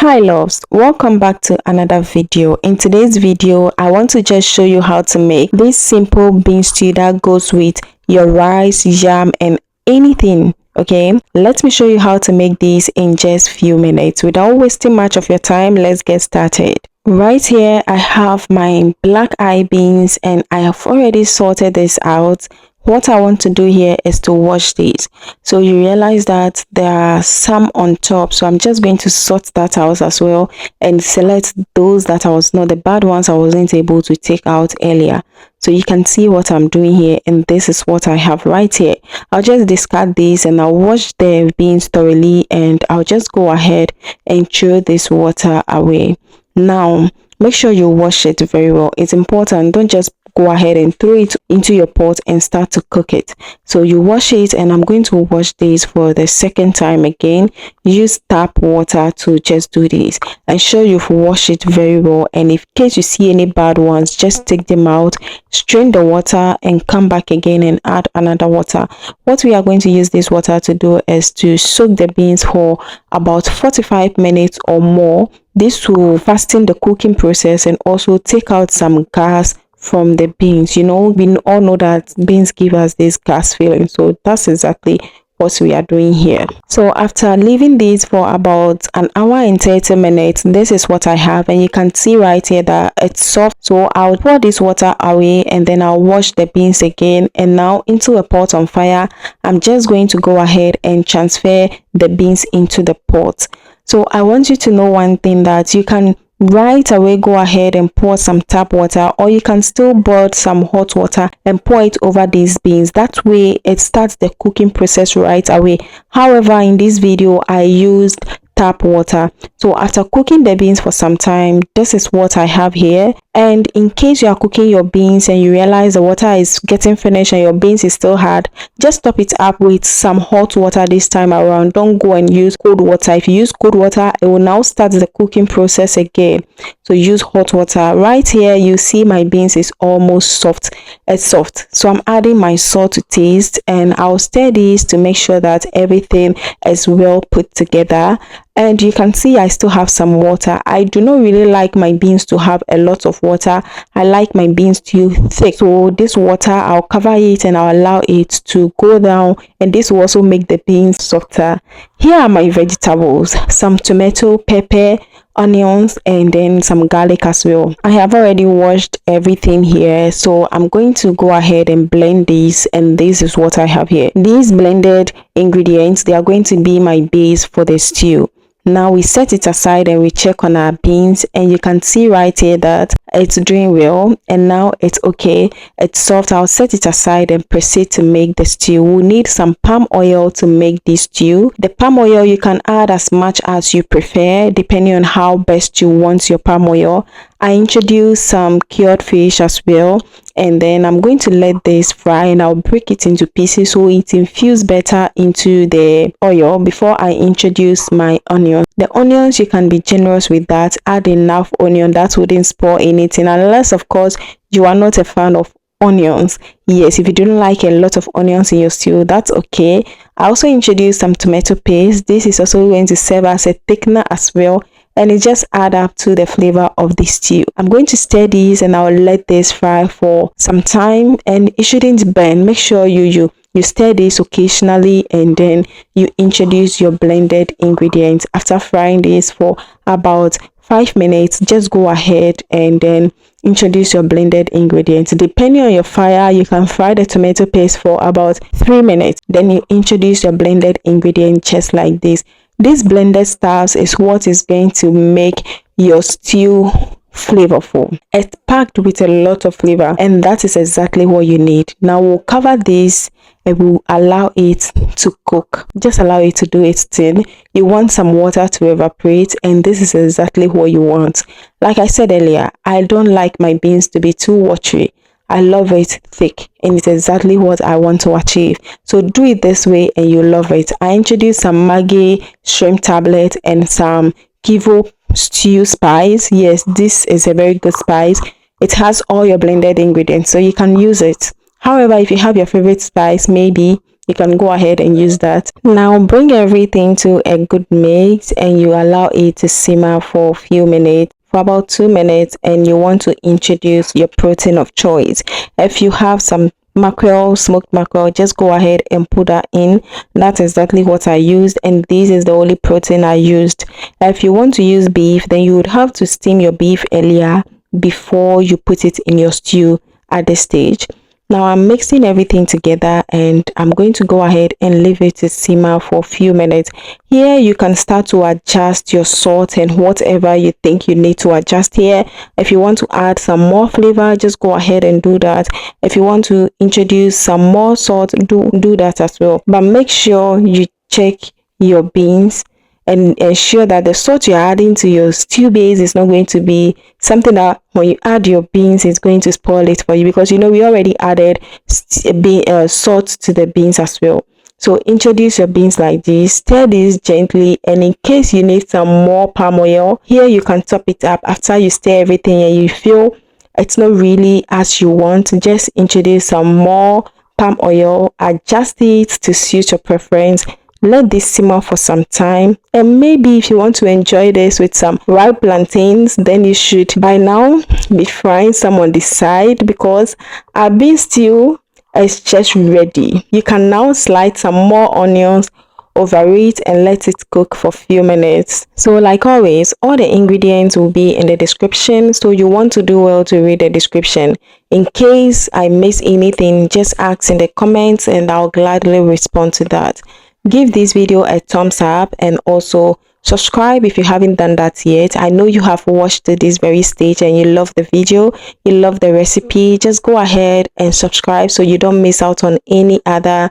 Hi loves, welcome back to another video. In today's video I want to just show you how to make this simple bean stew that goes with your rice, yam and anything. Okay, let me show you how to make this in just few minutes. Without wasting much of your time, let's get started. Right here I have my black eye beans and I have already sorted this out. What I want to do here is to wash these. So you realize that there are some on top, so I'm just going to sort that out as well and select those that the bad ones I wasn't able to take out earlier. So you can see what I'm doing here, and this is what I have right here. I'll just discard this and I'll wash the beans thoroughly, and I'll just go ahead and throw this water away. Now make sure you wash it very well. It's important. Don't just go ahead and throw it into your pot and start to cook it. So you wash it, and I'm going to wash this for the second time again. Use tap water to just do this. Ensure you've washed it very well, and in case you see any bad ones, just take them out, strain the water and come back again and add another water. What we are going to use this water to do is to soak the beans for about 45 minutes or more. This will fasten the cooking process and also take out some gas from the beans. We all know that beans give us this gas feeling, so that's exactly what we are doing here. So after leaving these for about an hour and 30 minutes, this is what I have, and you can see right here that it's soft. So I'll pour this water away and then I'll wash the beans again, and now into a pot on fire I'm just going to go ahead and transfer the beans into the pot. So I want you to know one thing, that you can right away go ahead and pour some tap water, or you can still boil some hot water and pour it over these beans. That way it starts the cooking process right away. However, in this video I used tap water. So after cooking the beans for some time, this is what I have here. And in case you are cooking your beans and you realize the water is getting finished and your beans is still hard, just top it up with some hot water this time around. Don't go and use cold water. If you use cold water, it will now start the cooking process again. So use hot water. Right here you see my beans is almost soft. It's soft. So I'm adding my salt to taste, and I'll stir this to make sure that everything is well put together. And you can see I still have some water. I do not really like my beans to have a lot of water. I like my beans to thick. So this water, I'll cover it and I'll allow it to go down, and this will also make the beans softer. Here are my vegetables: some tomato, pepper, onions, and then some garlic as well. I have already washed everything here, so I'm going to go ahead and blend these, and this is what I have here. These blended ingredients, they are going to be my base for the stew. Now we set it aside and we check on our beans, and you can see right here that it's doing well, and now it's okay, it's soft. I'll set it aside and proceed to make the stew. We'll need some palm oil to make this stew. The palm oil, you can add as much as you prefer depending on how best you want your palm oil. I introduced some cured fish as well, and then I'm going to let this fry, and I'll break it into pieces so it infuses better into the oil before I introduce my onions. The onions, you can be generous with that. Add enough onion that wouldn't spoil anything, unless of course you are not a fan of onions. Yes, if you don't like a lot of onions in your stew, that's okay. I also introduced some tomato paste. This is also going to serve as a thickener as well, and it just add up to the flavor of the stew. I'm going to stir these and I'll let this fry for some time, and it shouldn't burn. Make sure you stir this occasionally, and then you introduce your blended ingredients. After frying this for about 5 minutes, just go ahead and then introduce your blended ingredients. Depending on your fire, you can fry the tomato paste for about 3 minutes, then you introduce your blended ingredient just like this. This blended stuff is what is going to make your stew flavorful. It's packed with a lot of flavor, and that is exactly what you need. Now we'll cover this and we'll allow it to cook. Just allow it to do its thing. You want some water to evaporate, and this is exactly what you want. Like I said earlier, I don't like my beans to be too watery. I love it thick, and it's exactly what I want to achieve. So do it this way and you love it. I introduced some Maggi shrimp tablet and some Kivo stew spice. Yes, this is a very good spice. It has all your blended ingredients, so you can use it. However, if you have your favorite spice, maybe you can go ahead and use that. Now bring everything to a good mix and you allow it to simmer for a few minutes, for about 2 minutes, and you want to introduce your protein of choice. If you have some mackerel, smoked mackerel, just go ahead and put that in. That's exactly what I used, and this is the only protein I used. If you want to use beef, then you would have to steam your beef earlier before you put it in your stew at this stage. Now I'm mixing everything together and I'm going to go ahead and leave it to simmer for a few minutes. Here you can start to adjust your salt and whatever you think you need to adjust here. If you want to add some more flavor, just go ahead and do that. If you want to introduce some more salt, do that as well. But make sure you check your beans and ensure that the salt you're adding to your stew base is not going to be something that when you add your beans is going to spoil it for you, because you know we already added salt to the beans as well. So introduce your beans like this, stir this gently, and in case you need some more palm oil, here you can top it up after you stir everything and you feel it's not really as you want. Just introduce some more palm oil, adjust it to suit your preference. Let this simmer for some time, and maybe if you want to enjoy this with some ripe plantains, then you should by now be frying some on the side, because our beef stew is just ready. You can now slide some more onions over it and let it cook for a few minutes. So like always, all the ingredients will be in the description, so you want to do well to read the description. In case I miss anything, just ask in the comments and I'll gladly respond to that. Give this video a thumbs up and also subscribe if you haven't done that yet. I know you have watched to this very stage and you love the video, you love the recipe. Just go ahead and subscribe so you don't miss out on any other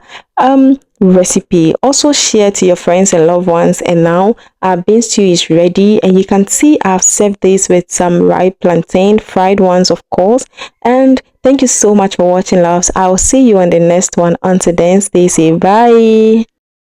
recipe. Also share to your friends and loved ones. And now our bean stew is ready, and you can see I've served this with some ripe plantain, fried ones of course. And thank you so much for watching, loves. I'll see you on the next one. Until then, stay safe. Bye.